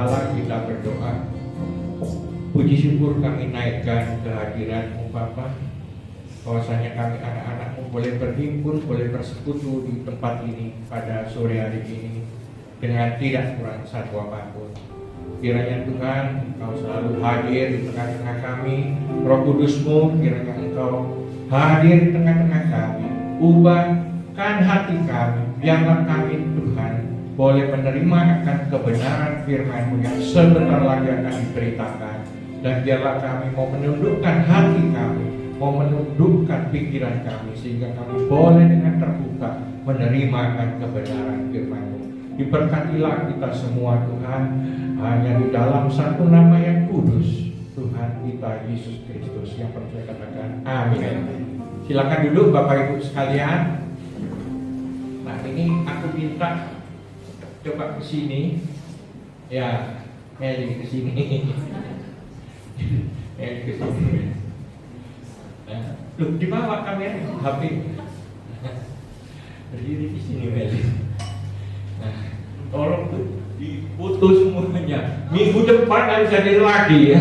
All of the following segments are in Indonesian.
Allah, kita berdoa. Puji syukur kami naikkan kehadiran-Mu Bapa, bahwasanya kami anak-anak-Mu boleh berhimpun, boleh bersekutu di tempat ini pada sore hari ini dengan tidak kurang satu apapun. Kiranya Tuhan Engkau selalu hadir di tengah-tengah kami. Roh Kudus-Mu kiranya Engkau hadir di tengah-tengah kami. Ubahkan hati kami, biarlah kami Tuhan boleh menerima akan kebenaran firman-Mu yang sebentar lagi akan diberitakan. Dan biarlah kami mau menundukkan hati kami, mau menundukkan pikiran kami, sehingga kami boleh dengan terbuka menerima akan kebenaran firman-Mu. Diberkatilah kita semua Tuhan, hanya di dalam satu nama yang kudus, Tuhan kita Yesus Kristus, yang percaya katakan amin. Silakan duduk Bapak Ibu sekalian. Nah, ini aku minta coba ke sini. Ya, Meli ke sini. Meli ke sini. Nah, loh, di bawah kamera HP. Berdiri di sini Meli. Nah, tolong tuh difoto semuanya. Minggu depan harus hadir lagi ya.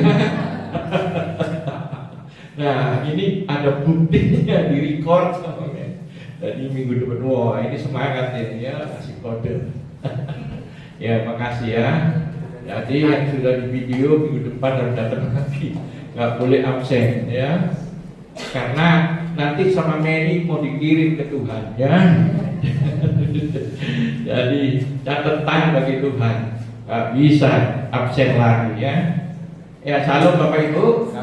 Nah, ini ada buktinya di record sama Jadi minggu depan, wah ini semangat ini ya, kasih kode. Ya, makasih ya. Jadi yang sudah di video minggu depan harus datang lagi, nggak boleh absen ya. Karena nanti sama Mary mau dikirim ke Tuhan ya. Jadi catatan bagi Tuhan, nggak bisa absen lagi ya. Ya, salam Bapak Ibu.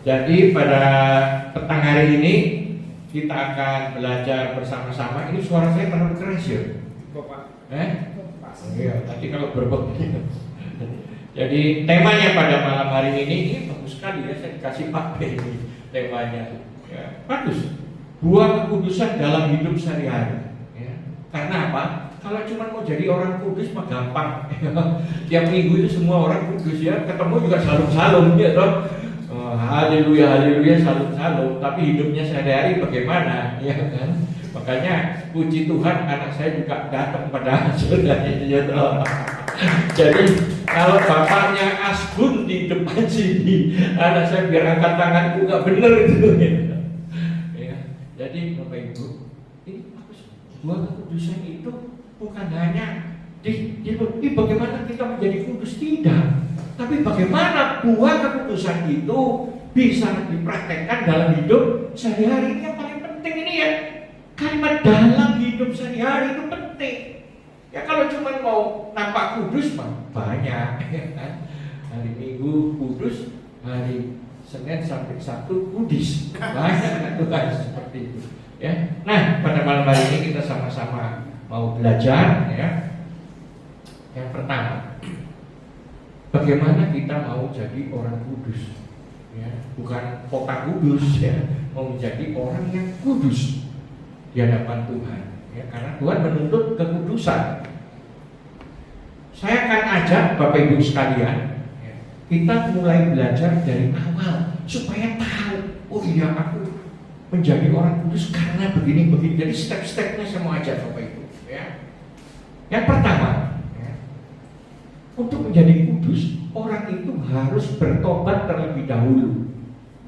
Jadi pada petang hari ini kita akan belajar bersama-sama. Ini suara saya terlalu keras ya? Bapak. Iya, nanti kalau berbeda. Jadi temanya pada malam hari ini bagus sekali ya, saya dikasih pakai ini temanya. Ya, bagus. Buah kekudusan dalam hidup sehari-hari. Ya. Karena apa? Kalau cuma mau jadi orang kudus mah gampang. Tiap minggu itu semua orang kudus ya, ketemu juga salum-salum ya toh. Haleluya, haleluya, salut-salut. Tapi hidupnya sehari-hari bagaimana, ya kan? Makanya puji Tuhan, anak saya juga datang pada saudaranya. Jadi kalau bapaknya asbun di depan sini, anak saya biar angkat tanganku nggak bener itu. Ya. Jadi Bapak Ibu, ini buah kekudusan itu bukan hanya bagaimana kita menjadi kudus, tidak. Tapi bagaimana buah kekudusan itu bisa dipraktekkan dalam hidup sehari-hari. Ini yang paling penting ini ya. Kalimat dalam hidup sehari-hari itu penting. Ya kalau cuma mau nampak kudus mah banyak ya kan. Hari Minggu kudus, hari Senin sampai Sabtu kudus. Banyak Tuhan seperti itu. Ya. Nah, pada malam hari ini kita sama-sama mau belajar ya. Yang pertama, bagaimana kita mau jadi orang kudus, ya, bukan kota kudus, ya, mau menjadi orang yang kudus di hadapan Tuhan, ya, karena Tuhan menuntut kekudusan. Saya akan ajak Bapak Ibu sekalian, ya, kita mulai belajar dari awal supaya tahu, oh iya aku menjadi orang kudus karena begini-begini. Jadi step-stepnya saya mau ajak Bapak Ibu. Ya. Yang pertama. Untuk menjadi kudus, orang itu harus bertobat terlebih dahulu.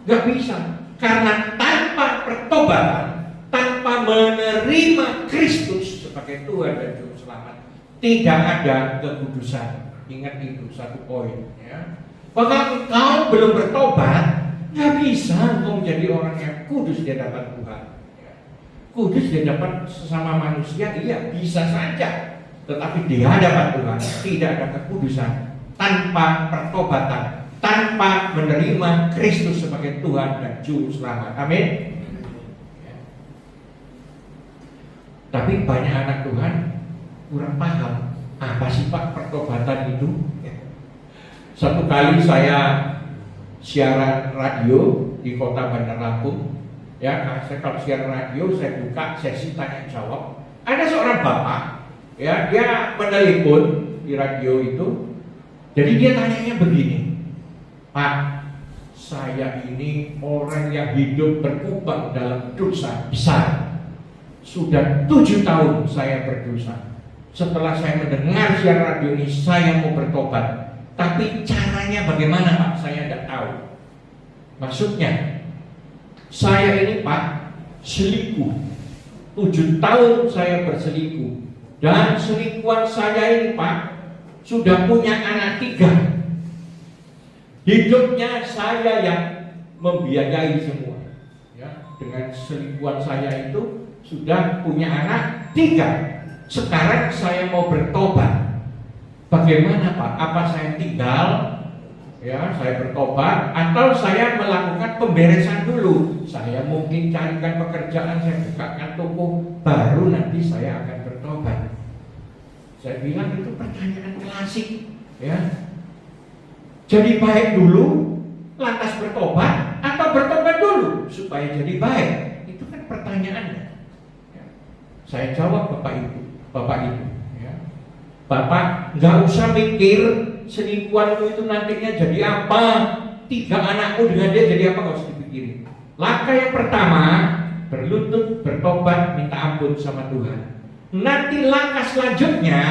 Gak bisa, karena tanpa pertobatan, tanpa menerima Kristus sebagai Tuhan dan Juru Selamat, tidak ada kekudusan. Ingat itu satu poin. Ya. Bahwa engkau belum bertobat, gak bisa engkau menjadi orang yang kudus di hadapan Tuhan. Ya. Kudus di hadapan sesama manusia, iya bisa saja. Tetapi di hadapan Tuhan tidak ada kekudusan tanpa pertobatan, tanpa menerima Kristus sebagai Tuhan dan Juru Selamat. Amin. Ya. Tapi banyak anak Tuhan kurang paham apa sih Pak pertobatan itu. Ya. Satu kali saya siaran radio di kota Bandar Lampung. Ya, saya kalau siaran radio saya buka sesi tanya jawab. Ada seorang bapak. Ya, dia menelepon di radio itu. Jadi dia tanyanya begini, Pak, saya ini orang yang hidup berkubang dalam dosa besar. Sudah 7 tahun saya berdosa. setelah saya mendengar siaran radio ini saya mau bertobat. Tapi caranya bagaimana Pak? Saya tidak tahu. Maksudnya, saya ini Pak selingkuh. 7 tahun saya berselingkuh. Dan selingkuhan saya ini Pak sudah punya anak 3. Hidupnya saya yang membiayai semua. Ya, dengan selingkuhan saya itu sudah punya anak 3. Sekarang saya mau bertobat. Bagaimana Pak? Apa saya tinggal? Ya, saya bertobat atau saya melakukan pemberesan dulu? Saya mungkin carikan pekerjaan, saya bukakan toko baru, nanti saya akan bertobat. Saya bilang itu pertanyaan klasik, ya. Jadi baik dulu, lantas bertobat, atau bertobat dulu supaya jadi baik? Itu kan pertanyaannya. Ya. Saya jawab Bapak Ibu, ya. Bapak nggak usah mikir selingkuhanmu itu nantinya jadi apa, 3 anakmu dengan dia jadi apa, nggak usah dipikirin. Langkah yang pertama, berlutut, bertobat, minta ampun sama Tuhan. Nanti langkah selanjutnya,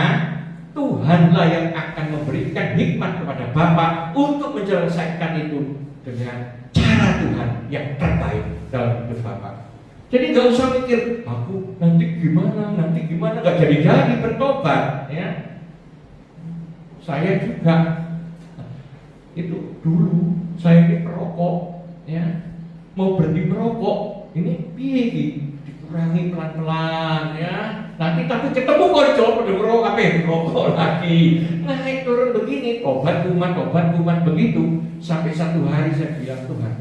Tuhanlah yang akan memberikan hikmat kepada Bapak untuk menyelesaikan itu dengan cara Tuhan yang terbaik dalam hidup Bapak. Jadi nggak usah mikir, aku nanti gimana, nggak jadi bertobat, ya. Saya juga itu dulu saya ini perokok, ya, mau berhenti merokok, ini piye dikurangi pelan-pelan, ya. Nanti tapi ketemu konco pada merokok, apa yang merokok lagi, naik turun begini, obat kuman begitu, sampai satu hari saya bilang, Tuhan,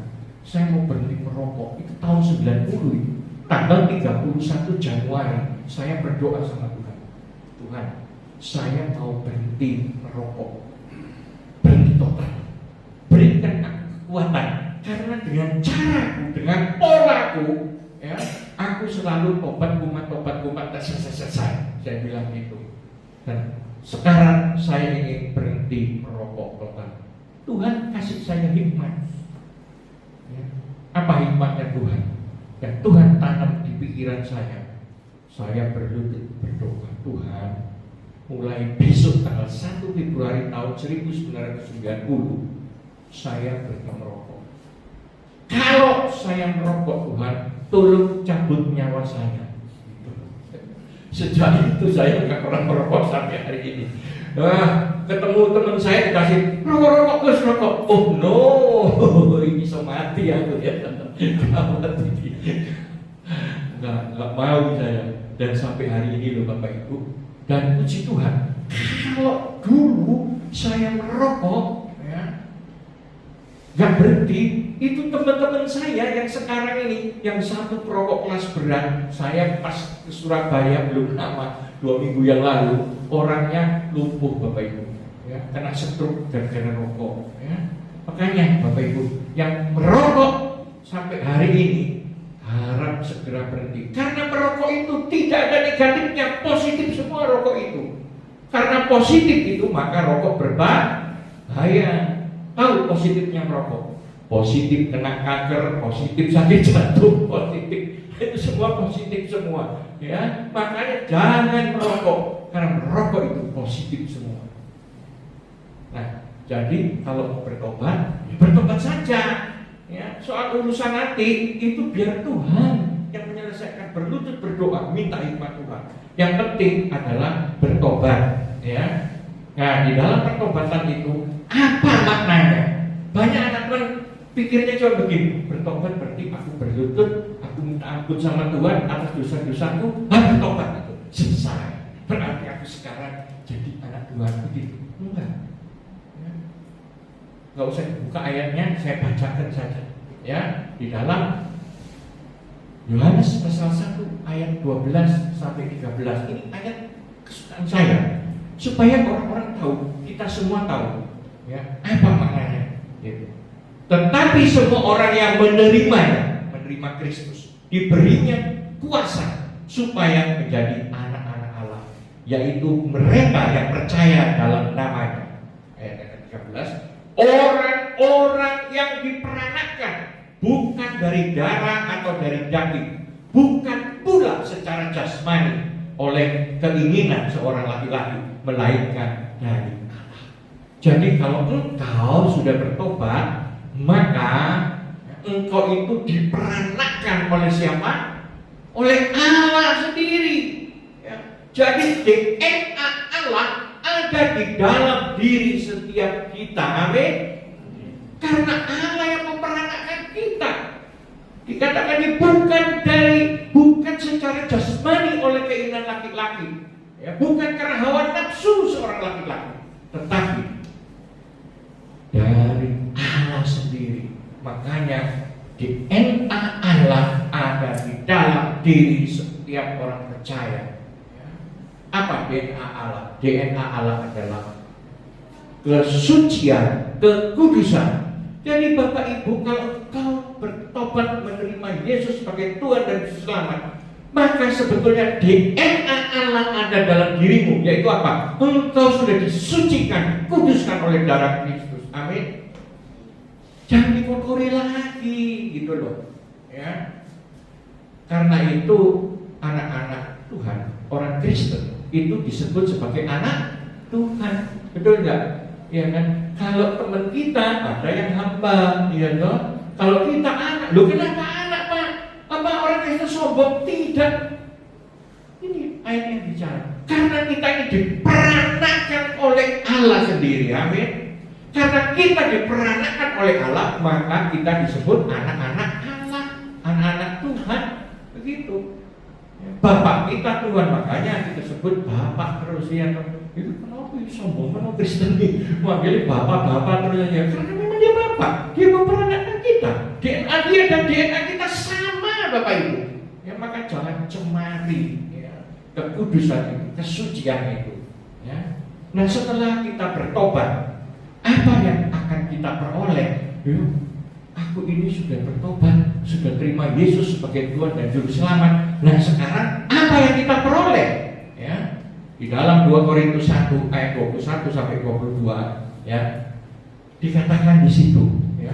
saya mau berhenti merokok. Itu tahun 90 itu, tanggal 31 Januari, saya berdoa sama Tuhan, Tuhan, saya mau berhenti merokok, berhenti total, berikan aku kekuatan, karena dengan caraku, dengan polaku, ya, aku selalu tobat kumat, selesai. Saya bilang gitu. Dan sekarang saya ingin berhenti merokok total. Tuhan kasih saya hikmat. Ya. Apa hikmatnya Tuhan? Dan Tuhan tanam di pikiran saya. Saya berlutut berdoa, Tuhan, mulai besok tanggal 1 Februari tahun 1990 saya berhenti merokok. Kalau saya merokok, Tuhan, tolong cabut nyawa saya. Sejak itu saya nggak pernah merokok sampai hari ini. Ketemu teman saya dikasih rokok. Oh no, ini bisa mati aku ya. Nggak mau saya. Dan sampai hari ini loh Bapak Ibu. Dan puji Tuhan, kalau dulu saya merokok, ya, nggak berhenti, itu teman-teman saya yang sekarang ini, yang satu perokok kelas berat, saya pas ke Surabaya belum lama, 2 minggu yang lalu, orangnya lumpuh Bapak Ibu, ya, kena stroke gara-gara rokok, ya. Makanya Bapak Ibu yang merokok sampai hari ini harap segera berhenti, karena merokok itu tidak ada negatifnya, positif semua rokok itu. Karena positif itu maka rokok berbahaya. Tahu positifnya merokok? Positif kena kanker, positif sakit jantung, positif itu semua positif semua, ya. Makanya jangan merokok, karena merokok itu positif semua. Nah, jadi kalau mau bertobat, ya bertobat saja. Ya, soal urusan hati itu biar Tuhan yang menyelesaikan, berlutut berdoa, minta hikmat Tuhan. Yang penting adalah bertobat, ya. Nah, di dalam pertobatan itu apa maknanya? Banyak anak Tuhan pikirnya cuma begini, bertobat berarti aku berlutut, aku minta ampun sama Tuhan atas dosa-dosaku, bertobat itu selesai. Berarti aku sekarang jadi anak Tuhan begitu. Enggak. Nggak usah buka ayatnya, saya bacakan saja, ya, di dalam Yohanes pasal 1 ayat 12 sampai 13. Ini ayat kesukaan saya, supaya orang-orang tahu, kita semua tahu, ya, apa maknanya, gitu. Tetapi semua orang yang menerima Kristus, diberinya kuasa supaya menjadi anak-anak Allah, yaitu mereka yang percaya dalam namanya. Ayat 13. Orang-orang yang diperanakkan bukan dari darah atau dari daging, bukan pula secara jasmani, oleh keinginan seorang laki-laki, melainkan dari Allah. Jadi kalau engkau sudah bertobat, maka engkau itu diperanakkan oleh siapa? Oleh Allah sendiri. Ya. Jadi DNA Allah ada di dalam diri setiap kita. Amin. Karena Allah yang memperanakkan kita. Dikatakan ini bukan secara jasmani oleh keinginan laki-laki, ya, bukan karena hawa nafsu seorang laki-laki, tetapi dari Allah sendiri. Makanya DNA Allah ada di dalam diri setiap orang percaya. Apa DNA Allah? DNA Allah adalah kesucian, kekudusan. Jadi Bapak Ibu, kalau engkau bertobat menerima Yesus sebagai Tuhan dan Juru Selamat, maka sebetulnya DNA Allah ada dalam dirimu, yaitu apa? Engkau sudah disucikan, kuduskan oleh darah Kristus. Amin. Jangan dikotori lagi, gitu loh. Ya. Karena itu anak-anak Tuhan, orang Kristen itu disebut sebagai anak Tuhan. Betul nggak? Ya kan? Kalau teman kita ada yang hamba, ya toh. Kalau kita anak, loh kenapa anak Pak? Apa orang Kristen sombong? Tidak. Ini ayat yang bicara. Karena kita ini diperanakkan oleh Allah sendiri, amin. Karena kita diperanakkan oleh Allah, maka kita disebut anak-anak Allah, anak-anak Tuhan, begitu. Bapak kita Tuhan, makanya kita sebut Bapak terus ya. Itu kenapa sombong kan Kristen nih, manggil bapak terus ya. Karena memang dia bapak, dia memperanakkan kita. DNA dia dan DNA kita sama, Bapak Ibu. Ya maka jangan cemari ya, kekudusan itu, kesucian itu. Ya. Nah setelah kita bertobat, apa yang akan kita peroleh? Yuk, aku ini sudah bertobat, sudah terima Yesus sebagai Tuhan dan Juru Selamat. Nah sekarang apa yang kita peroleh? Ya. Di dalam 2 Korintus 1 ayat 21 sampai 22 ya, dikatakan di situ ya,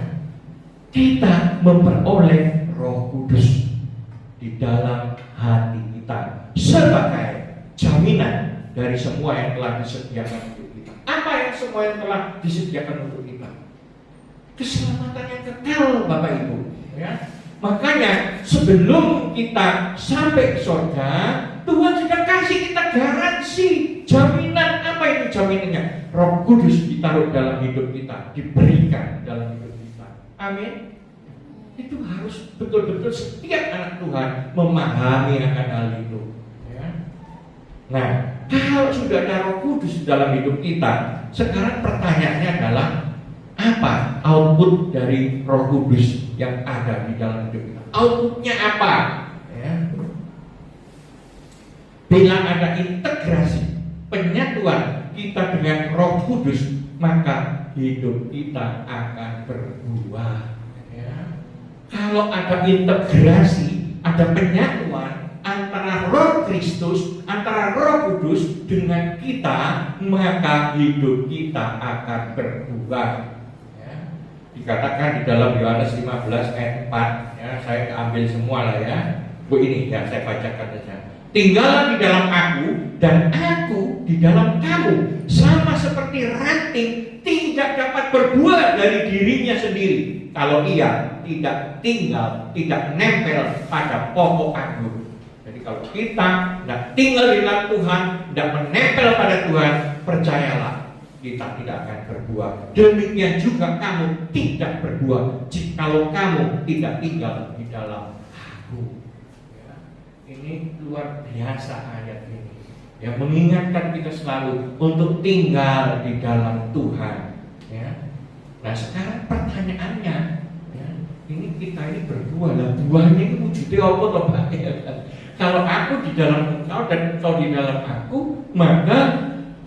kita memperoleh Roh Kudus di dalam hati kita sebagai jaminan dari semua yang telah disediakan untuk kita. Apa yang semua yang telah disediakan untuk kita? Keselamatan yang kekal, Bapak Ibu ya. Makanya sebelum kita sampai ke surga, Tuhan sudah kasih kita garansi, jaminan. Apa itu jaminannya? Roh Kudus ditaruh dalam hidup kita, diberikan dalam hidup kita. Amin. Itu harus betul-betul setiap anak Tuhan memahami akan hal itu. Ya. Nah, kalau sudah ada Roh Kudus dalam hidup kita, sekarang pertanyaannya adalah apa output dari Roh Kudus yang ada di dalam hidup kita? Outputnya apa? Ya. Bila ada integrasi penyatuan kita dengan Roh Kudus, maka hidup kita akan berbuah. Ya. Kalau ada integrasi, ada penyatuan antara Roh Kristus, antara Roh Kudus dengan kita, maka hidup kita akan berbuah. Dikatakan di dalam Yohanes 15 ayat 4 ya, saya ambil semua lah ya. Bu ini ya saya bacakan saja. Tinggallah di dalam aku dan aku di dalam kamu, sama seperti ranting tidak dapat berbuah dari dirinya sendiri kalau ia tidak tinggal, tidak nempel pada pokok anggur. Jadi kalau kita tidak tinggal di dalam Tuhan, tidak menempel pada Tuhan, percayalah kita tidak akan berbuah. Demikian juga kamu tidak berbuah jikalau kamu tidak tinggal di dalam aku. Ya, ini luar biasa ayat ini. Ya, mengingatkan kita selalu untuk tinggal di dalam Tuhan. Ya. Nah sekarang pertanyaannya, ya, ini kita ini berbuah. Lah buahnya ini wujudnya apa loh Pak? Kalau aku di dalam engkau dan engkau di dalam aku, maka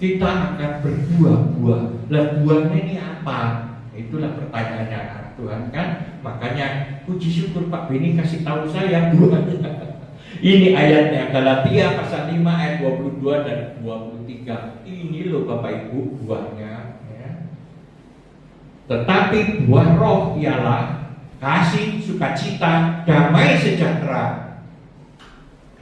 kita akan berbuah-buah. Lah buahnya ini apa? Itulah pertanyaannya Tuhan kan. Makanya puji syukur Pak Beni kasih tahu saya buahnya. Ini ayatnya Galatia pasal 5 ayat 22 dan 23. Ini loh Bapak Ibu buahnya ya. Tetapi buah roh ialah kasih, sukacita, damai sejahtera,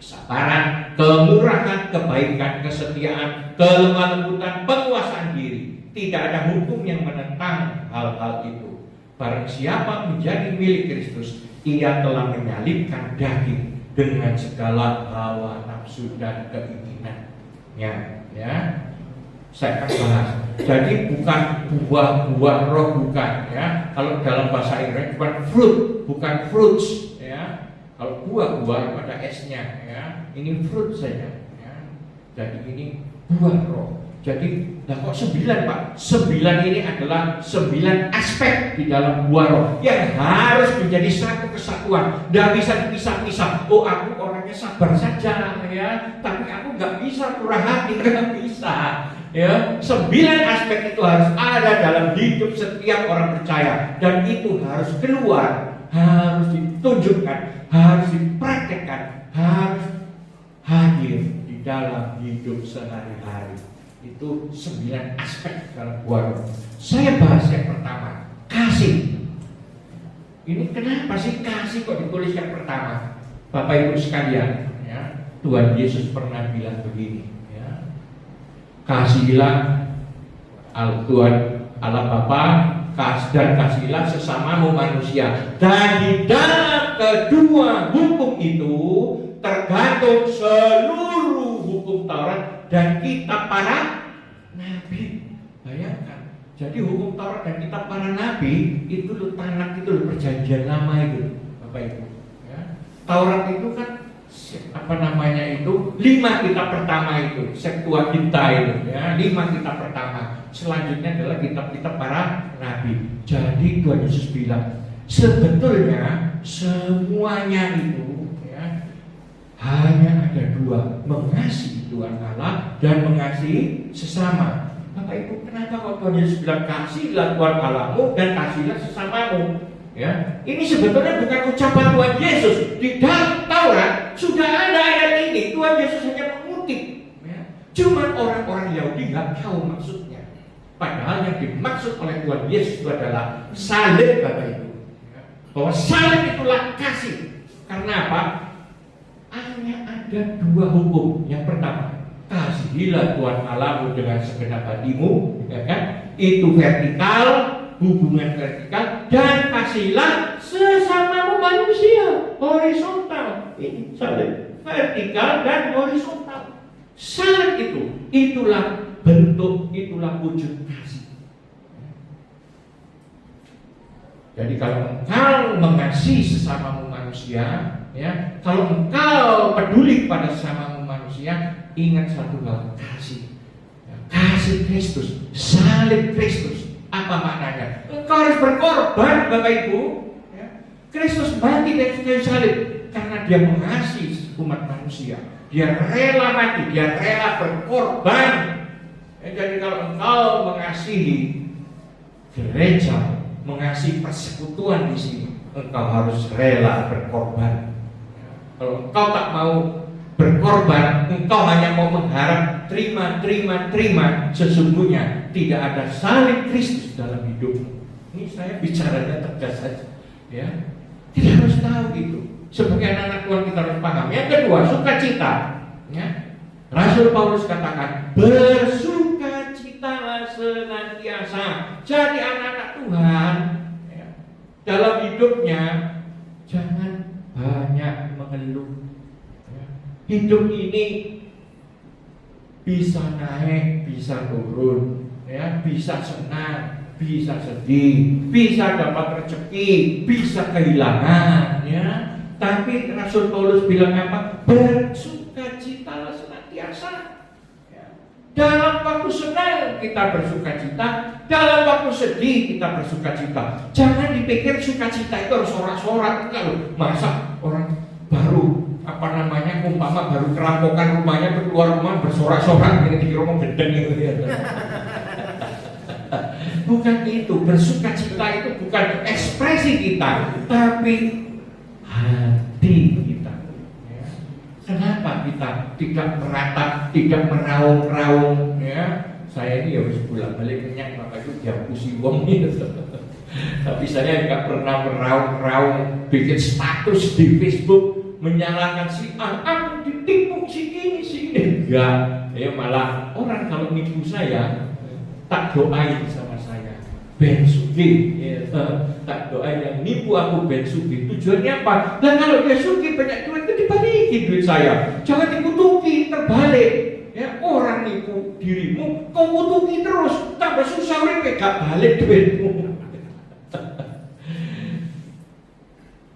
kesabaran, kemurahan, kebaikan, kesetiaan, kelemah lembutan, penguasaan diri. Tidak ada hukum yang menentang hal-hal itu. Barang siapa menjadi milik Kristus, ia telah menyalibkan daging dengan segala hawa nafsu dan keinginannya. Ya, saya akan bahas. Jadi bukan buah-buah roh, bukan. Ya, kalau dalam bahasa Inggris bukan fruit, bukan fruits. Ya, kalau buah-buah itu ada S-nya. Ya, ini fruit saja. Ya, jadi ini buah roh. Jadi, nah kok 9 Pak? 9 ini adalah 9 aspek di dalam buah roh yang harus menjadi satu kesatuan. Tidak bisa dipisah-pisah. Oh, aku orangnya sabar saja, ya. Tapi aku nggak bisa murah hati, nggak bisa. Ya, 9 aspek itu harus ada dalam hidup setiap orang percaya, dan itu harus keluar, harus ditunjukkan, harus dipraktekkan, harus hadir di dalam hidup sehari-hari. Itu 9 aspek dalam buah roh. Saya bahas yang pertama, kasih. Ini kenapa sih kasih kok ditulis yang pertama? Bapak Ibu sekalian, ya, Tuhan Yesus pernah bilang begini, ya, kasihilah Tuhan Allah Bapa, dan kasihilah sesamamu manusia. Dan di dalam kedua hukum itu tergantung seluruh hukum Taurat dan kitab para nabi. Bayangkan, jadi hukum Taurat dan kitab para nabi itu lo tanak, itu lo perjanjian lama itu, Bapak Ibu. Ya. Taurat itu kan apa namanya itu 5 kitab pertama itu, Septuaginta itu, ya, 5 kitab pertama. Selanjutnya adalah kitab-kitab para nabi. Jadi Tuhan Yesus bilang, sebetulnya semuanya itu, ya, hanya ada 2, mengasihi Tuhan Allah dan mengasihi sesama. Bapak Ibu, kenapa kok Tuhan Yesus bilang kasihlah Tuhan Allahmu dan kasihlah sesamamu? Ya, ini sebetulnya bukan ucapan Tuhan Yesus. Di dalam Taurat sudah ada ayat ini. Tuhan Yesus hanya mengutip. Ya. Cuma orang-orang Yahudi nggak tahu maksudnya. Padahal yang dimaksud oleh Tuhan Yesus itu adalah salib, Bapak Ibu. Ya. Bahwa salib itulah kasih. Karena apa? Hanya ada 2 hukum. Yang pertama, kasihilah Tuhan Allahmu dengan segenap hatimu, ya kan? Itu vertikal, hubungan vertikal, dan kasihilah sesamamu manusia, horizontal. Ini salib, vertikal dan horizontal. Salib itulah bentuk, itulah wujud kasih. Jadi kalau engkau mengasihi sesamamu manusia, ya, kalau engkau peduli pada sesamamu manusia, ingat satu hal, kasih. Ya, kasih Kristus, salib Kristus. Apa maknanya? Engkau harus berkorban, Bapak Ibu. Ya. Kristus mati dari kayu salib karena dia mengasihi umat manusia. Dia rela mati, dia rela berkorban. Ya, jadi kalau engkau mengasihi gereja, mengasihi persekutuan di sini, engkau harus rela berkorban. Ya. Kalau engkau tak mau berkorban, engkau hanya mau mengharap terima, sesungguhnya tidak ada salib Kristus dalam hidupmu. Ini saya bicaranya tegas saja, ya. Kita harus tahu itu. Sebagai anak-anak Tuhan kita harus paham. Yang kedua, sukacita. Ya. Rasul Paulus katakan, bersukacitalah senantiasa. Jadi anak-anak Tuhan, ya, dalam hidupnya jangan banyak mengeluh. Hidup ini bisa naik, bisa turun, ya, bisa senang, bisa sedih, bisa dapat rezeki, bisa kehilangan, ya. Tapi Rasul Paulus bilang apa? Bersukacitalah senantiasa. Ya. Dalam waktu senang kita bersukacita, dalam waktu sedih kita bersukacita. Jangan dipikir sukacita itu harus sorak-sorak, enggak loh. Masa orang baru umpama baru kerampokan rumahnya, keluar rumah bersorak-sorak di rumah gendeng gitu ya. Bukan itu, bersukacita itu bukan ekspresi kita, tapi hati kita. Ya. Kenapa kita tidak meratap, tidak meraung-raung? Ya. Saya ini harus pulang balik kenyang, maka itu dihapusi wong itu. Tapi saya nggak pernah meraung-raung, bikin status di Facebook. menyalahkan si A, aku ditipu si ini, enggak. Ya malah orang kalau nipu saya, tak doain sama saya ben sugih, ya, tak doain yang nipu aku ben sugih. Tujuannya apa? Dan kalau dia sugih banyak duit, itu dibalikin duit saya. Jangan dikutuki, terbalik. Ya, orang nipu dirimu, kau kutuki terus, tambah susah urip gak balik duitmu.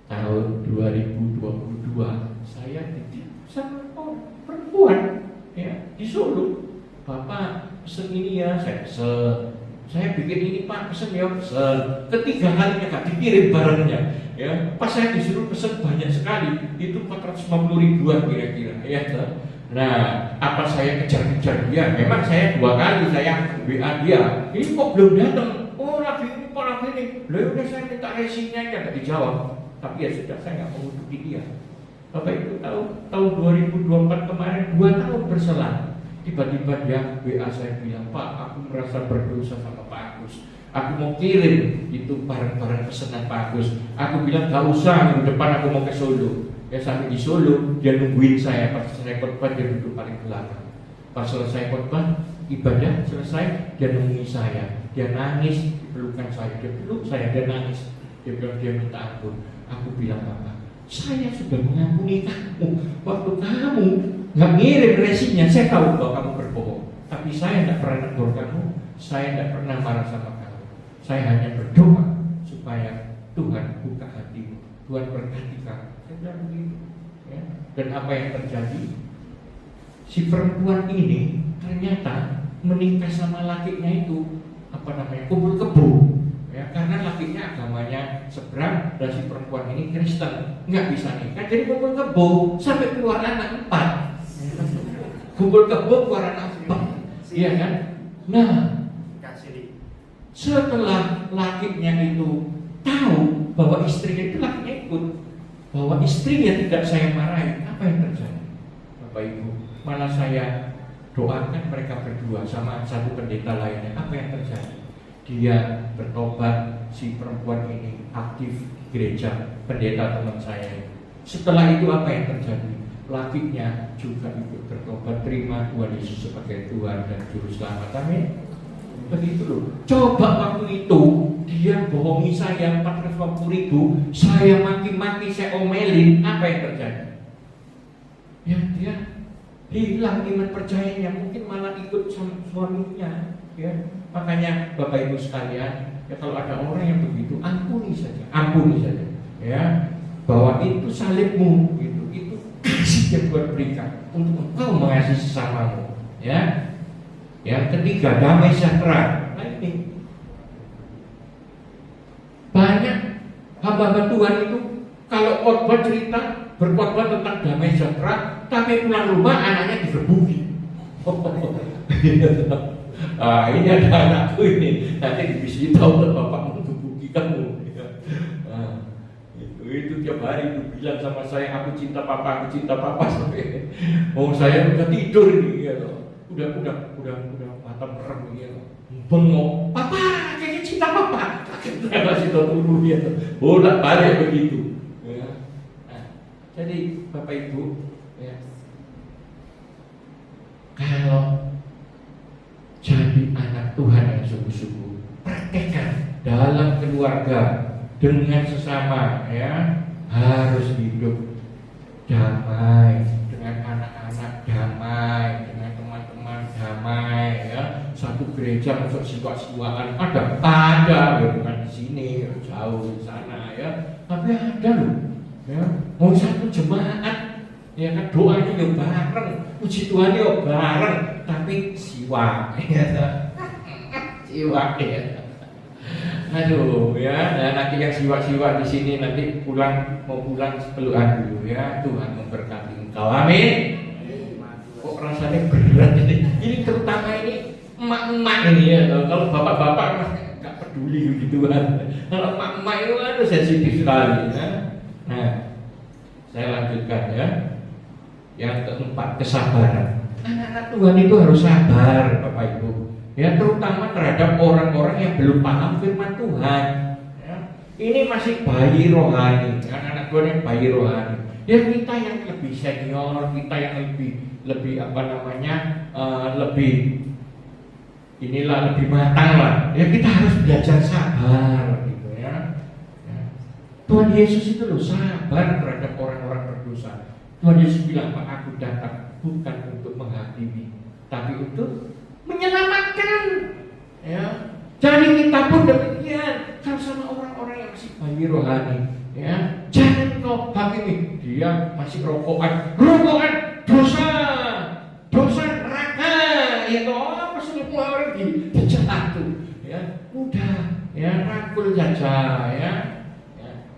Tahun 2022 saya ditipu sama perempuan ya di Solo. Bapak pesen ini ya, saya pesen. Saya bikin ini Pak, pesen ya, pesen. Ketiga kalinya gak dikirim barangnya ya. Pas saya disuruh pesen banyak sekali, itu 450 ribuan kira-kira ya. Nah, apa saya kejar-kejar dia? Memang saya 2 kali saya WA dia. Ini kok belum datang? Oh lagi ini, Pak lagi ini. Lalu udah saya minta resinya ya, nggak dijawab. Tapi ya sudah, saya nggak mau hubungi dia. Bapak itu tahu, tahun 2024 kemarin 2 tahun berselang. Tiba-tiba dia WA saya bilang, Pak, aku merasa berdosa sama Pak Agus. Aku mau kirim itu barang-barang pesanan Pak Agus. Aku bilang gak usah, minggu depan aku mau ke Solo. Ya sampai di Solo, dia nungguin saya. Pas selesai khotbah, dia duduk paling belakang. Pas selesai khotbah, ibadah selesai, dia nungguin saya. Dia nangis, pelukan saya. Dia peluk saya, dia nangis. Dia bilang dia minta ampun. Aku bilang apa? Saya sudah mengampuni kamu. Waktu kamu nggak ngirim resinya, saya tahu bahwa kamu berbohong. Tapi saya tidak pernah negur kamu. Saya tidak pernah marah sama kamu. Saya hanya berdoa supaya Tuhan buka hatimu. Tuhan berkati kamu. Saya bilang begitu. Ya. Dan apa yang terjadi? Si perempuan ini ternyata menikah sama lakinya itu kumpul kebo. Ya, karena lakinya agamanya seberang dan si perempuan ini Kristen, nggak bisa nikah, jadi kumpul kebo sampai keluar anak 4. Kumpul kebo keluar anak 4, iya kan? Nah, setelah lakinya itu tahu bahwa istrinya itu lakinya ikut, bahwa istrinya tidak saya marahi, apa yang terjadi? Bapak Ibu, malah saya doakan mereka berdua sama satu pendeta lainnya. Apa yang terjadi? Dia bertobat, si perempuan ini aktif di gereja, pendeta teman saya. Setelah itu apa yang terjadi? Lakinya juga ikut bertobat, terima Tuhan Yesus sebagai Tuhan dan Juru Selamat. Amin. Begitu loh. Coba waktu itu dia bohongi saya 450 ribu, saya maki-maki, saya omelin, apa yang terjadi? Ya dia hilang iman percayanya, mungkin malah ikut sama suaminya. Ya, makanya Bapak Ibu sekalian, ya kalau ada orang yang begitu, ampuni saja, ya, bahwa itu salibmu, itu kasih yang Tuhan berikan untuk engkau mengasihi sesamamu, ya. Yang ketiga, damai sejahtera. Nah ini banyak hamba-hamba Tuhan itu kalau khotbah cerita berkhotbah tentang damai sejahtera, tapi pulang rumah anaknya digebuki. Ini ada anakku ini, nanti dibisiki tahu bapak menggebuki kamu. Itu tiap hari itu bilang sama saya, aku cinta papa sampai saya udah tidur ini, ya udah mata merem ya, bengok, papa kayaknya cinta papa, masih terturu ya, bolak balik begitu. Ya. Nah, jadi Bapak Ibu, ya, kalau jadi anak Tuhan yang sungguh-sungguh, praktekkan dalam keluarga dengan sesama, ya, harus hidup damai dengan anak-anak, damai dengan teman-teman, damai, ya. Satu gereja masuk siwa-siwaan ada, ya, bukan di sini, jauh di sana, ya, tapi ada loh, ya. Mau satu jemaat, ya kan, doanya ya bareng, puji Tuhan ya bareng, tapi siwa, ya, siwa, ya. Aduh, ya, nah, nanti yang siwa-siwa di sini nanti mau pulang pelukan dulu, ya. Tuhan memberkati engkau, amin. Kok rasanya berat ini? Ini terutama ini emak-emak ini, ya. Kalau bapak-bapak nggak peduli gitu kan. Kalau emak-emak itu kan sensitif sekali, ya. Nah, saya lanjutkan, ya. Yang keempat, kesabaran. Anak-anak Tuhan itu harus sabar, Bapak Ibu. Ya, terutama terhadap orang-orang yang belum paham firman Tuhan. Ya. Ini masih bayi rohani, anak-anak Tuhan yang bayi rohani. Ya kita yang lebih senior, kita yang lebih apa namanya, lebih inilah, lebih matang lah. Ya kita harus belajar sabar gitu ya. Tuhan Yesus itu loh sabar terhadap orang-orang berdosa. Tuhan Yesus bilang, Pak, aku datang bukan untuk menghakimi, tapi untuk menyelamatkan. Ya, jadi kita pun demikian. Kalau sama orang-orang yang masih bayi rohani, ya, jangan kau hakimi. Dia masih rokokan dosa neraka. Ya toh, apa semua orang dijatuh. Ya, udah, ya rangkul saja. Ya,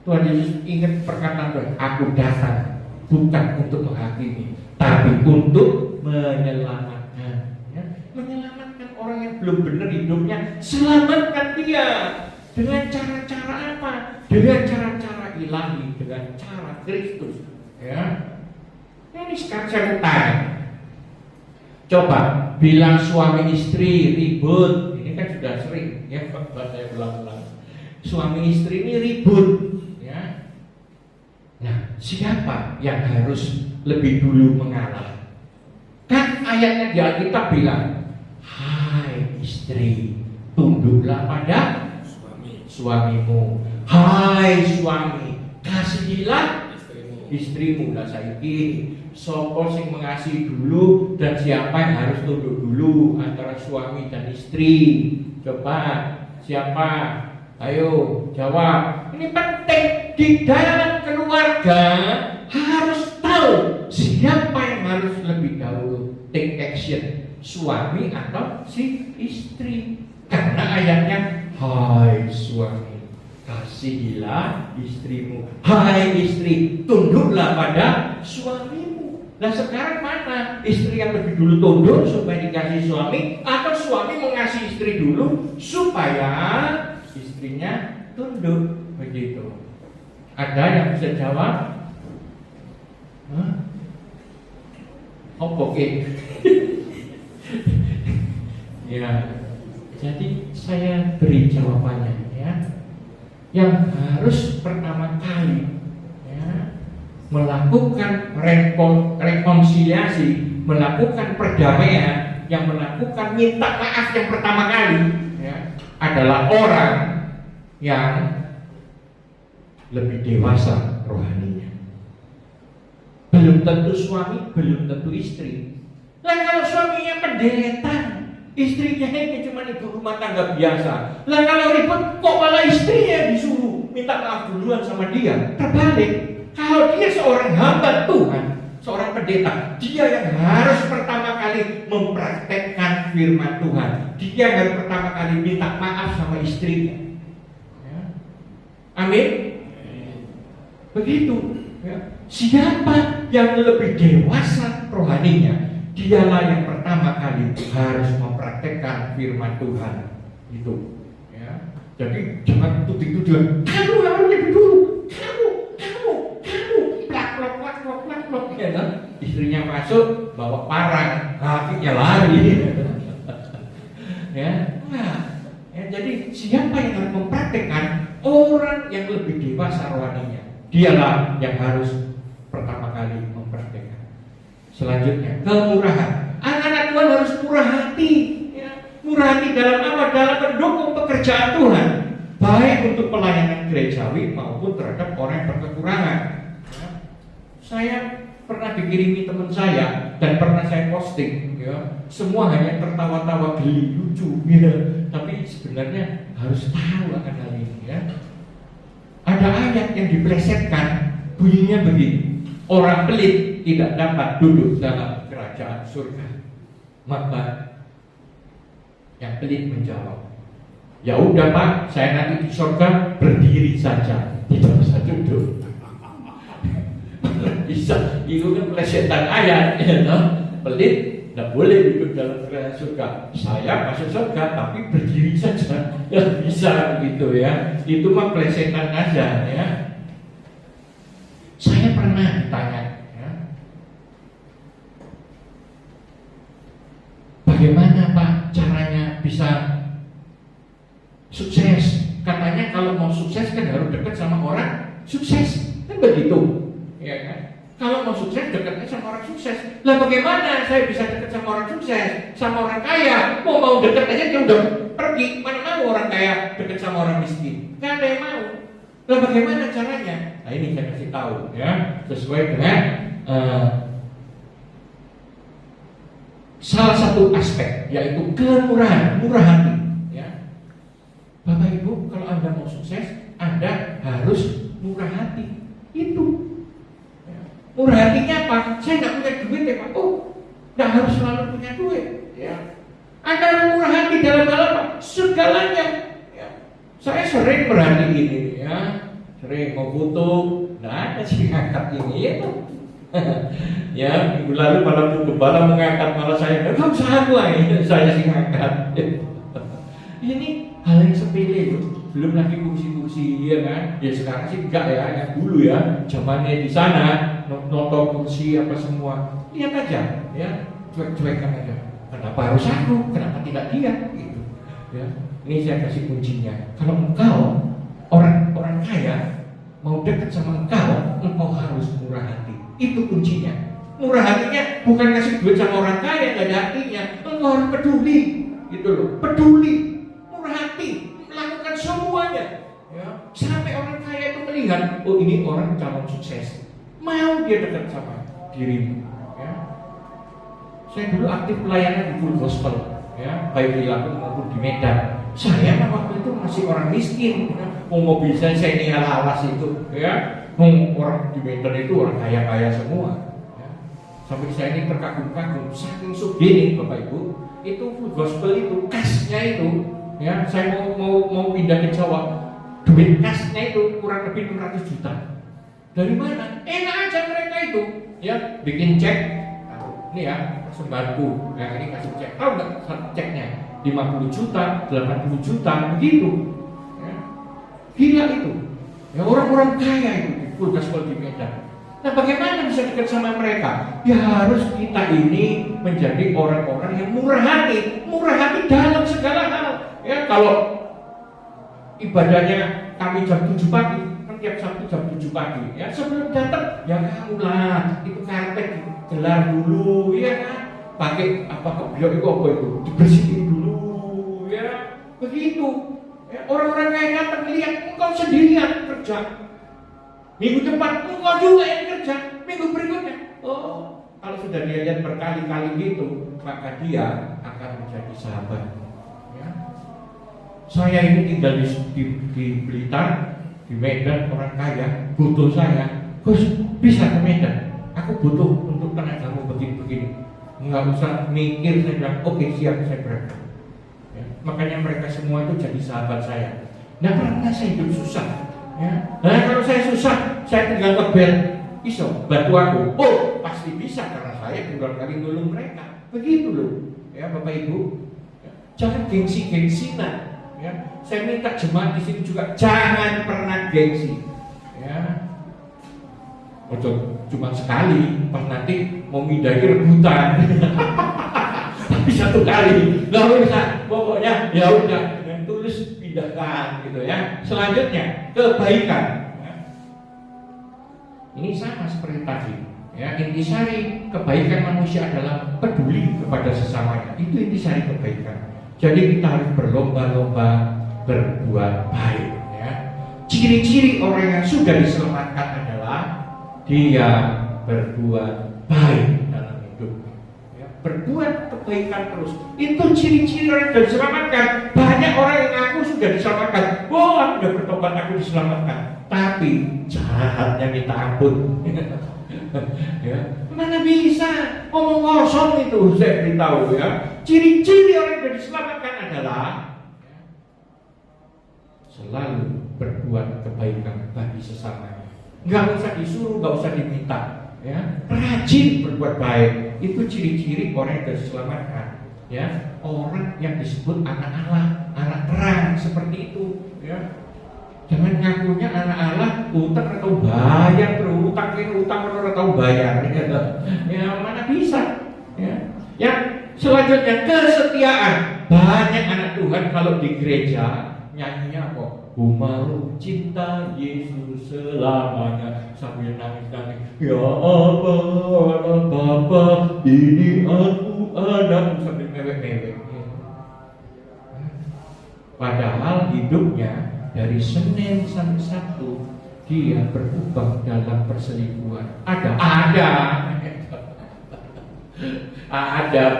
Tuhan Yesus ingat perkataan Tuhan, aku datang bukan untuk menghakimi, tapi untuk menyelamatkan. Ya, menyelamatkan orang yang belum benar hidupnya, selamatkan dia dengan cara-cara apa? Dengan cara-cara ilahi, dengan cara Kristus. Ya, ini sekarang saya mau tanya, coba bilang suami istri ribut, ini kan sudah sering ya, saya ulang-ulang. Suami istri ini ribut. Nah, siapa yang harus lebih dulu mengalah? Kan ayatnya di Alkitab bilang, hai istri, tunduklah pada suamimu. Hai suami, kasihilah istrimu. Lah saiki sapa sing mengasihi dulu dan siapa yang harus tunduk dulu antara suami dan istri? Coba siapa? Ayo jawab. Ini penting. Di dalam keluarga harus tahu siapa yang harus lebih dahulu take action, suami atau si istri. Karena ayatnya, hai suami, kasihilah istrimu. Hai istri, tunduklah pada suamimu. Nah sekarang mana istri yang lebih dulu tunduk supaya dikasih suami, atau suami mengasihi istri dulu supaya istrinya tunduk? Begitu. Ada yang bisa jawab? Oke. Ya, jadi saya beri jawabannya ya. Yang harus pertama kali ya, melakukan rekonsiliasi, melakukan perdamaian, yang melakukan minta maaf yang pertama kali ya, adalah orang yang lebih dewasa rohaninya. Belum tentu suami, belum tentu istri. Lah kalau suaminya pendeta, istrinya ini cuma ibu rumah tangga biasa. Lah kalau ribut kok malah istrinya disuruh minta maaf duluan sama dia. Terbalik. Kalau dia seorang hamba Tuhan, seorang pendeta, dia yang harus pertama kali mempraktekkan firman Tuhan. Dia yang harus pertama kali minta maaf sama istrinya. Ya. Amin. Begitu ya. Siapa yang lebih dewasa rohaninya, dialah yang pertama kali harus mempraktekkan firman Tuhan itu ya. Jadi jangan tuduh-tuduhan, kamu harus lebih dulu, kamu plak ya kan? Istrinya masuk bawa parang, kakinya lari ya. Nah, ya, jadi siapa yang harus mempraktekkan? Orang yang lebih dewasa rohaninya, dialah yang harus pertama kali mempraktekkan. Selanjutnya, kemurahan. Anak-anak Tuhan harus murah hati ya. Murah hati dalam apa? Dalam mendukung pekerjaan Tuhan, baik untuk pelayanan gerejawi maupun terhadap orang yang berkekurangan ya. Saya pernah dikirimi teman saya dan pernah saya posting ya. Semua hanya tertawa-tawa geli, lucu gitu. Tapi sebenarnya harus tahu akan hal ini ya. Ada ayat yang diplesetkan, bunyinya begini: orang pelit tidak dapat duduk dalam kerajaan surga. Maka yang pelit menjawab, ya udah Pak, saya nanti di surga berdiri saja, tidak usah duduk. Bisa, itu kan plesetan ayat ya, no? Pelit tidak boleh duduk dalam kerajaan surga. Saya masuk surga tapi berdiri saja, ya bisa begitu ya. Itu mah plesetan aja ya. Saya pernah ditanya ya, bagaimana Pak caranya bisa sukses? Katanya kalau mau sukses kan harus dekat sama orang sukses, kan begitu ya kan? sukses, dekatnya sama orang sukses. Lah bagaimana saya bisa dekat sama orang sukses, sama orang kaya? Mau dekat aja dia udah pergi. Mana mau orang kaya dekat sama orang miskin? Gak ada yang mau. Lah bagaimana caranya? Nah ini saya kasih tahu ya, sesuai dengan salah satu aspek, yaitu kemurahan, murah hati. Ya. Bapak Ibu, kalau Anda mau sukses, Anda harus murah hati. Itu. Ya. Murah hatinya apa? Saya nggak punya duit ya Pak. Oh, nggak harus selalu punya duit. Ya. Anda harus murah hati dalam hal apa? Segalanya. Ya. Saya sering berhati ini, ya. Sering mau foto, nah ada sih ngangkat ini ya. Ya, minggu lalu malah gembala mengangkat, malah saya nggak usah aku ini, saya sih ngangkat. Ini hal yang sepele loh, belum lagi kursi-kursi ya kan. Ya sekarang sih enggak ya, yang dulu ya, zamannya di sana nonton kursi apa semua, lihat aja ya, cuek-cuekan aja. Kenapa harus aku? Kenapa tidak dia? Gitu. Ya, ini saya kasih kuncinya. Kalau engkau orang kaya mau dekat sama engkau harus murah hati. Itu kuncinya. Murah hatinya bukan ngasih duit sama orang kaya, nggak ada artinya. Engkau harus peduli, gitu loh. Peduli, murah hati, melakukan semuanya. Ya. Sampai orang kaya itu melihat, oh ini orang calon sukses, mau dia dekat sama dirimu. Ya. Saya dulu aktif pelayanan di Full Gospel, ya, baik di Lampung maupun di Medan. Saya waktu itu masih orang miskin, ya. Mobil saya ini alas itu, ya. Orang di Medan itu orang kaya-kaya semua. Ya. Sampai saya ini terkagum-kagum, saking sugih Bapak Ibu, itu Full Gospel itu kasnya itu, ya. Saya mau pindah ke Jawa, duit kasnya itu kurang lebih 600 juta. Dari mana? Enak aja mereka itu, ya, bikin cek. Ini ya, persembahanku. Nah ini kasih cek. Tahu nggak ceknya? 50 juta, 80 juta, begitu. Ya. Gila itu. Ya orang-orang kaya itu di Full Gospel di Medan. Nah bagaimana bisa dekat sama mereka? Ya harus kita ini menjadi orang-orang yang murah hati dalam segala hal. Ya kalau ibadahnya kami jam 7 pagi, kan tiap Sabtu jam 7 pagi. Ya sebelum datang, ya kamu lah itu karpet gelar dulu, ya kan? Pakai apa kopiok itu dibersihin dulu, ya begitu. Ya, orang-orang kaya datang lihat engkau sendirian kerja. Minggu depan engkau juga yang kerja. Minggu berikutnya, oh kalau sudah dia lihat berkali-kali gitu, maka dia akan menjadi sahabat. Ya. Saya ini tinggal di Blitar, di Medan, orang kaya butuh saya, Gus bisa ke Medan. Aku butuh untuk tenagamu begini-begini. Nggak usah mikir, saya bilang oke siap, saya berangkat. Ya, makanya mereka semua itu jadi sahabat saya. Nggak pernah saya hidup susah. Ya. Nah kalau saya susah, saya tinggal ngebel, iso bantu aku. Oh pasti bisa karena saya berulang kali nolong mereka. Begitu loh, ya Bapak Ibu. Ya. Jangan gengsi-gengsinan. Ya. Saya minta jemaat di sini juga jangan pernah gengsi. Ya. Cuma sekali, pas nanti mau mindahin rebutan. Tapi satu kali, nggak bisa. Pokoknya ya udah dengan tulus pindahkan, gitu ya. Selanjutnya kebaikan. Ya. Ini sama seperti tadi. Ya, intisari kebaikan manusia adalah peduli kepada sesamanya. Itu intisari kebaikan. Jadi kita harus berlomba-lomba berbuat baik. Ya. Ciri-ciri orang yang sudah diselamatkan adalah dia berbuat baik dalam hidupnya, ya, berbuat kebaikan terus. Itu ciri-ciri orang yang sudah diselamatkan. Banyak orang yang ngaku sudah diselamatkan. Oh, aku sudah bertobat, aku diselamatkan. Tapi jahatnya minta ampun. Ya, mana bisa ngomong kosong itu. Saya beritahu ya. Ciri-ciri orang yang sudah diselamatkan adalah selalu berbuat kebaikan bagi sesama. Nggak usah disuruh, nggak usah diminta, ya. Rajin berbuat baik, itu ciri-ciri orang yang sudah diselamatkan, ya. Orang yang disebut anak Allah, anak terang seperti itu, ya. Jangan ngakunya anak Allah, utang atau bayar, utang atau bayar, ya mana bisa, ya. Yang selanjutnya kesetiaan. Banyak anak Tuhan kalau di gereja nyanyinya apa? Ku mau cinta Yesus selamanya, sambil nangis-nangis. Ya Bapa, ini aku anakmu, sambil mewek-mewek. Padahal hidupnya dari Senin sampai Sabtu dia berubah dalam perselingkuhan. Ada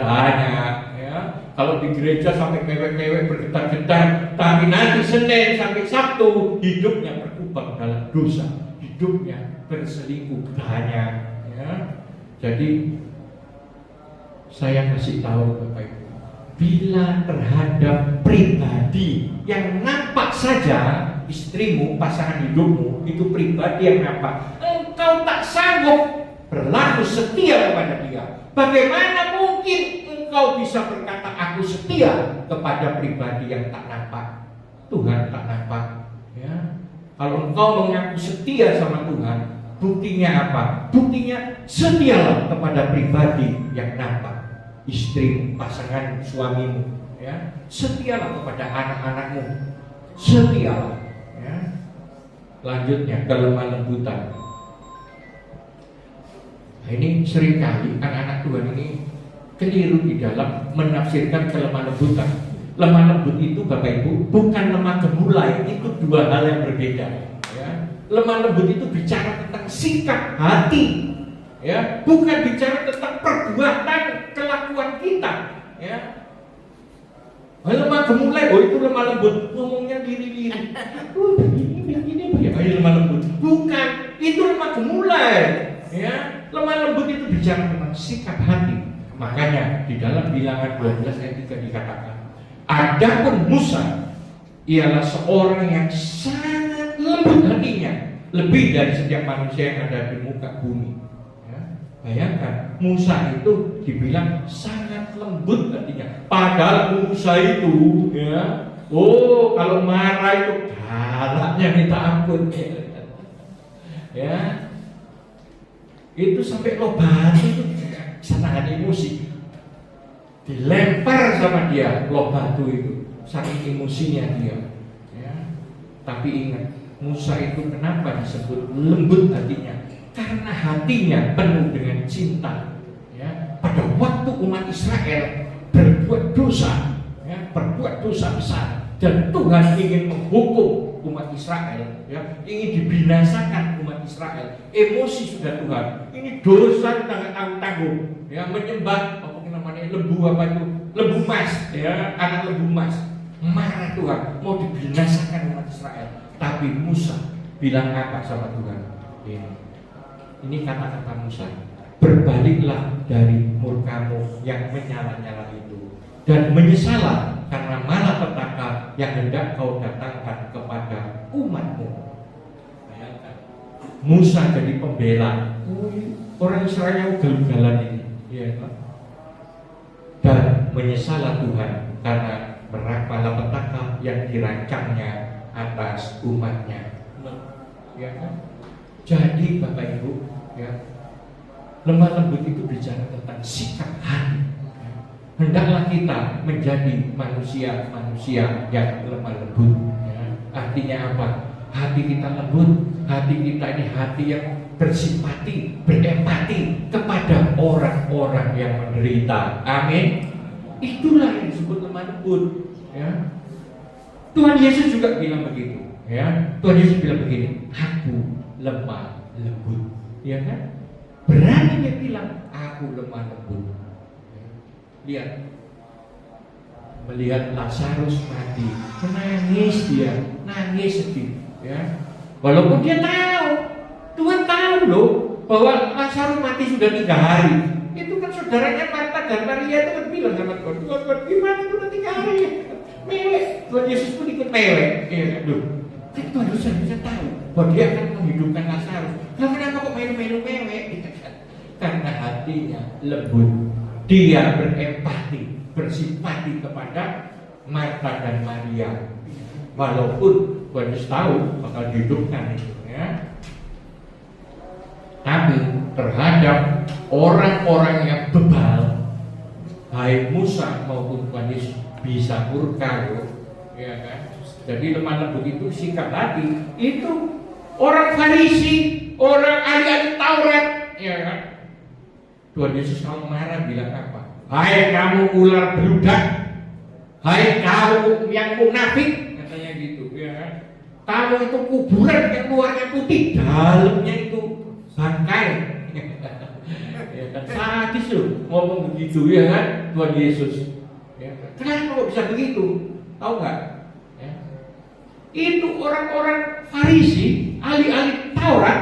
banyak ya. Kalau di gereja sampai mewek-mewek bergetar-getar, tapi nanti Senin sampai Sabtu hidupnya berubah dalam dosa, hidupnya berselingkuh banyak ya. Jadi saya kasih tahu Bapak Ibu, bila terhadap pribadi yang nampak saja, istrimu, pasangan hidupmu itu pribadi yang nampak, engkau tak sanggup berlaku setia kepada dia, bagaimana mungkin engkau bisa berkata aku setia kepada pribadi yang tak nampak? Tuhan tak nampak ya. Kalau engkau mengaku setia sama Tuhan, buktinya apa? Buktinya setialah kepada pribadi yang nampak, istrimu, pasangan suamimu ya. Setialah kepada anak-anakmu, setialah ya. Lanjutnya, kelemah lembutan. Nah, ini seringkali anak-anak Tuhan ini keliru di dalam menafsirkan kelemah lembutan. Lemah lembut itu Bapak Ibu bukan lemah gemulai, itu dua hal yang berbeda ya. Lemah lembut itu bicara tentang sikap hati ya, bukan bicara tentang perbuatan kelakuan kita ya. Lemah gemulai, oh itu lemah lembut, ngomongnya liri-liri. Begini ya, lemah lembut. Bukan, itu lemah gemulai ya. Lemah lembut itu bicara tentang sikap hati. Makanya di dalam Bilangan 12 ayat 3 dikatakan, adapun Musa ialah seorang yang sangat lembut hatinya, lebih dari setiap manusia yang ada di muka bumi. Bayangkan, Musa itu dibilang sangat lembut hatinya. Padahal Musa itu ya, oh kalau marah itu galaknya minta ampun ya. Itu sampai lobat itu sangat emosi, dilempar sama dia loh batu itu, saking emosinya dia ya. Tapi ingat, Musa itu kenapa disebut lembut hatinya? Karena hatinya penuh dengan cinta ya. Pada waktu umat Israel berbuat dosa ya, berbuat dosa besar, dan Tuhan ingin menghukum umat Israel ya, ingin dibinasakan umat Israel. Emosi sudah Tuhan, ini dosa sangat tanggung-tanggung ya, menyembah apa namanya, lembu apa itu, lembu mas ya, anak lembu mas. Marah Tuhan, mau dibinasakan umat Israel. Tapi Musa bilang apa sama Tuhan? Ini kata-kata Musa, berbaliklah dari murkamu yang menyala-nyala itu, dan menyesalah karena malapetaka yang hendak kau datangkan kepada umatmu. Bayangkan, Musa jadi pembela orang Israel yang ugal-ugalan ini ya, dan menyesalah Tuhan karena malapetaka yang dirancangnya atas umatnya ya kan? Jadi Bapak Ibu ya, lemah lembut itu bicara tentang sikap hati ya. Hendaklah kita menjadi manusia yang lemah lembut ya. Artinya apa? Hati kita lembut, hati kita ini hati yang bersimpati, berempati kepada orang-orang yang menderita. Amin. Itulah yang disebut lemah lembut ya. Tuhan Yesus juga bilang begitu ya. Tuhan Yesus bilang begini, aku lemah lembut ya kan. Berani dia bilang aku lemah lembut ya. Lihat, melihat Lazarus mati, menangis dia, nangis sedih ya. Walaupun dia tahu, Tuhan tahu loh bahwa Lazarus mati sudah 3 hari. Itu kan saudaranya Marta dan Maria itu kan bilang sama Tuhan, Tuhan gimana itu udah 3 hari mewek. Tuhan Yesus pun ikut mewek ya kan. Tapi Tuhan Yesus bisa tahu bahwa dia akan menghidupkan Lazarus. Nah, kenapa kok melu-melu mewek? Karena hatinya lembut, dia berempati, bersimpati kepada Marta dan Maria. Walaupun Tuhan Yesus tahu bakal dihidupkan itu ya. Tapi terhadap orang-orang yang bebal, baik Musa maupun Tuhan Yesus bisa murka loh, ya kan? Jadi lemah lembut itu sikap hati. Itu orang Farisi, orang ahli Taurat, ya kan? Tuhan Yesus kalau marah bilang apa? Hai kamu ular beludak, hai kamu yang munafik, katanya gitu, ya kan? Kamu itu kuburan yang luarnya putih, dalamnya itu bangkai. Ya kan? Sadis loh ngomong begitu, ya kan? Tuhan Yesus. Ya kan? Kenapa kok bisa begitu? Tahu nggak? Ya. Itu orang-orang Farisi, ahli-ahli Taurat,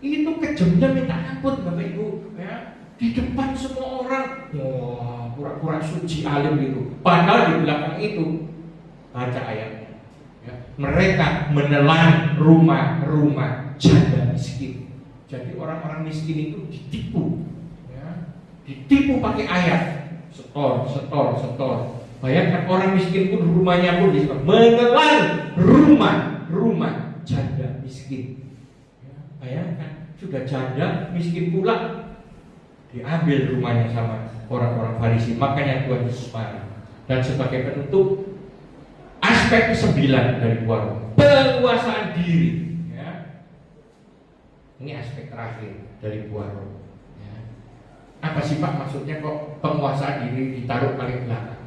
itu kejamnya minta ampun, Bapak Ibu. Ya. Di depan semua orang, wah, pura-pura suci alim gitu. Padahal di belakang itu baca ayatnya. Ya. Mereka menelan rumah-rumah janda miskin. Jadi orang-orang miskin itu ditipu, ya. Ditipu pakai ayat, setor. Bayangkan orang miskin pun rumahnya pun disetor, menelan rumah janda miskin. Ya. Bayangkan sudah janda miskin pula, diambil rumahnya sama orang-orang Farisi. Makanya Tuhan Yesus marah. Dan sebagai penutup, aspek ke-9 dari buah roh, penguasaan diri, ya. Ini aspek terakhir dari buah roh, ya. Apa sih Pak maksudnya kok penguasaan diri ditaruh paling belakang,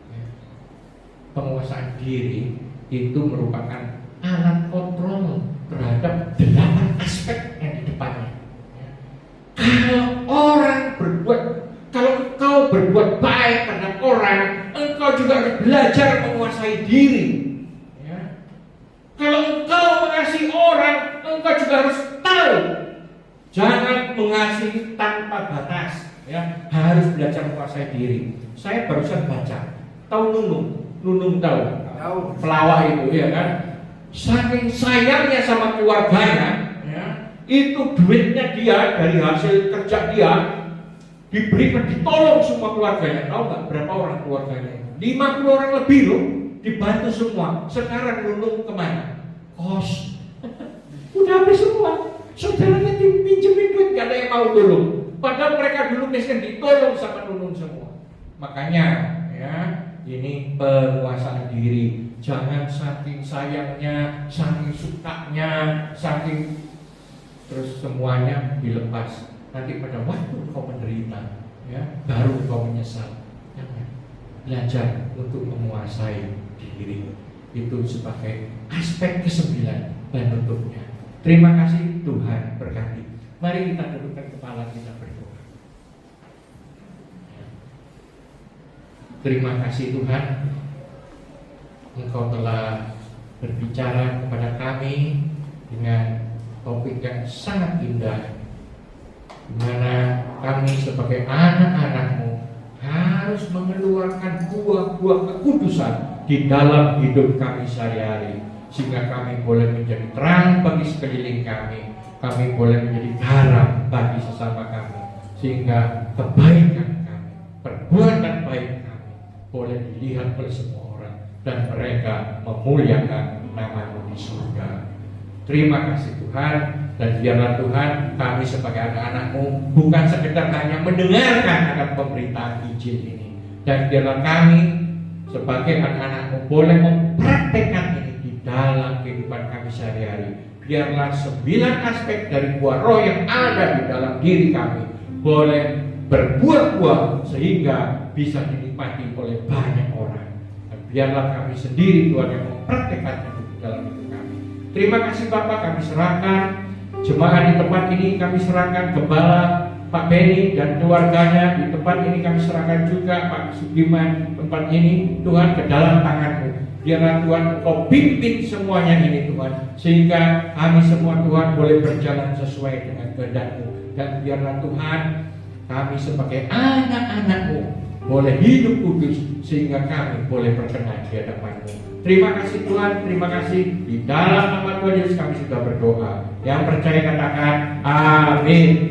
ya. Penguasaan diri itu merupakan alat kontrol terhadap 8 aspek yang di depannya. Kalau engkau berbuat baik terhadap orang, engkau juga harus belajar menguasai diri. Ya. Kalau engkau mengasihi orang, engkau juga harus tahu jangan mengasihi tanpa batas. Ya, harus belajar menguasai diri. Saya barusan baca, tahu Nunung tahu? Pelawak itu, ya kan? Saking sayangnya sama keluarganya, ya, itu duitnya dia dari hasil kerja dia diberikan, ditolong semua keluarganya. Tahu nggak berapa orang keluarganya? 50 orang lebih loh, dibantu semua. Sekarang Nunung kemana? Kos. Udah habis semua. Saudaranya dipinjemin duit, gak ada yang mau tolong. Padahal mereka dulu miskin, ditolong sama Nunung semua. Makanya, ya, ini penguasaan diri. Jangan saking sayangnya, saking sukanya, saking terus semuanya dilepas. Nanti pada waktu kau menderita, ya, baru kau menyesal. Jangan. Belajar untuk menguasai diri. Itu sebagai aspek ke-9 penutupnya. Terima kasih, Tuhan berkati. Mari kita dudukkan kepala kita berdoa. Terima kasih Tuhan, Engkau telah berbicara kepada kami dengan topik yang sangat indah, di mana kami sebagai anak-anak-Mu harus mengeluarkan buah-buah kekudusan di dalam hidup kami sehari-hari, sehingga kami boleh menjadi terang bagi sekeliling kami, kami boleh menjadi garam bagi sesama kami, sehingga kebaikan kami, perbuatan baik kami boleh dilihat oleh semua orang dan mereka memuliakan nama-Mu di surga. Terima kasih Tuhan, dan biarlah Tuhan kami sebagai anak-anak-Mu bukan sekedar hanya mendengarkan akan pemberitaan Injil ini, dan biarlah kami sebagai anak-anak-Mu boleh mempraktekkan ini di dalam kehidupan kami sehari-hari. Biarlah 9 aspek dari buah roh yang ada di dalam diri kami boleh berbuah-buah sehingga bisa dinikmati oleh banyak orang. Dan biarlah kami sendiri Tuhan yang mempraktekkan itu di dalam hidup kami. Terima kasih Bapak, kami serahkan jemaat di tempat ini, kami serahkan Gembala Pak Beni dan keluarganya di tempat ini, kami serahkan juga Pak Sugiman tempat ini, Tuhan, ke dalam tangan-Mu. Biarlah Tuhan Kau pimpin semuanya ini Tuhan, sehingga kami semua Tuhan boleh berjalan sesuai dengan kehendak-Mu. Dan biarlah Tuhan kami sebagai anak-anak-Mu boleh hidup kudus, sehingga kami boleh berkenan di hadapan-Mu. Terima kasih Tuhan, terima kasih. Di dalam nama Tuhan Yesus kami sudah berdoa. Yang percaya katakan amin.